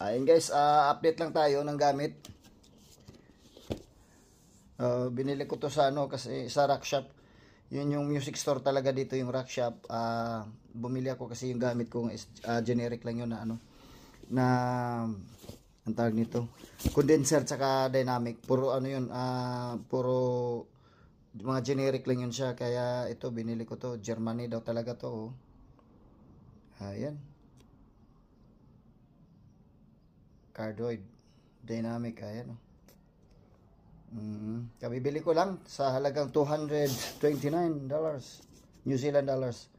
Ayun guys, update lang tayo ng gamit. Binili ko to sa kasi sa Rock Shop. Yun yung music store talaga dito, yung Rock Shop. Bumili ako kasi yung gamit kong generic lang yun na na ang tawag nito, condenser tsaka dynamic. Puro yun, puro mga generic lang yun siya. Kaya ito, binili ko to. Germany daw talaga to. Ayan. Cardioid dynamic, ayan. Kabibili ko lang sa halagang $229 New Zealand dollars.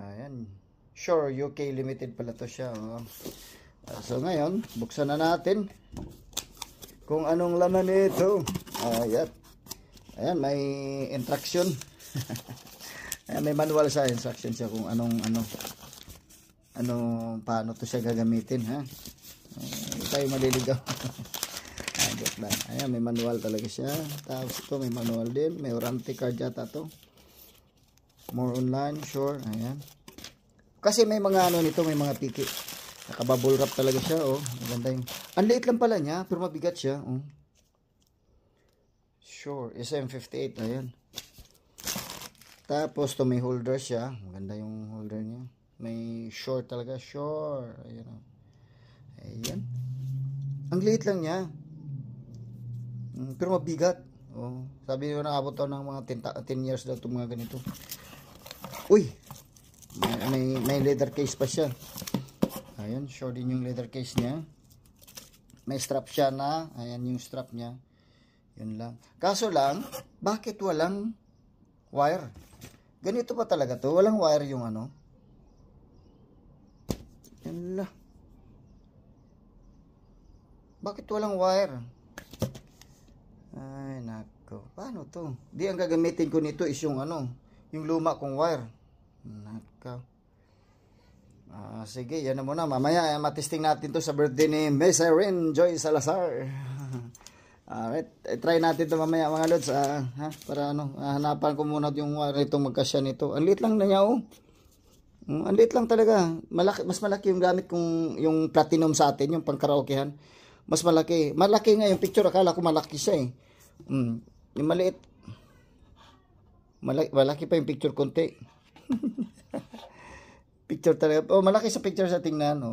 Ayan, Sure UK Limited pala to siya. So ngayon, buksan na natin kung anong laman nito. Ayan, may instruction. Ayan, may manual sa instruction siya kung paano to siya gagamitin, ha. Tayo maliligaw. Ayan, may manual talaga siya. Tapos ito, may manual din. May warranty card yata to. More online, sure. Ayan. Kasi may mga nito, may mga piki. Nakabubble wrap talaga siya, Maganda yung... Ang liit lang pala niya, pero mabigat siya, Sure, SM58, ayan. Tapos to may holder siya. Maganda yung holder niya. May short talaga, sure. Ayan. Ayan. Ang liit lang niya. Pero mabigat. Sabi nyo na abot to ng mga 10 years daw itong mga ganito. Uy! May leather case pa siya. Ayan, sure din yung leather case niya. May strap siya na. Ayan yung strap niya. Yun lang. Kaso lang, bakit walang wire? Ganito pa talaga to. Walang wire yung Yan lang. Bakit walang wire? Ay, nako. Paano to? Di, ang gagamitin ko nito is yung yung luma kong wire. Nako. Sige, yan na muna. Mamaya, matisting natin to sa birthday ni Miss Irene Joy Salazar. Alright. Try natin to mamaya mga lods. Para hanapan ko muna yung wire nitong magkasya nito. Ang liit lang na niya, Ang liit lang talaga. Mas malaki yung gamit kong yung platinum sa atin, yung pang karaokehan. Mas malaki. Malaki nga yung picture. Akala ko malaki siya Yung maliit. Malaki pa yung picture konti. Picture talaga. Malaki sa picture sa tingnan.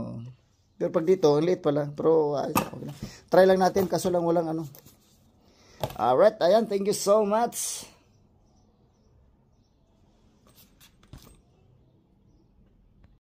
Pero pag dito, ang liit pala. Pero, okay. Try lang natin. Kaso lang walang Alright. Ayan. Thank you so much.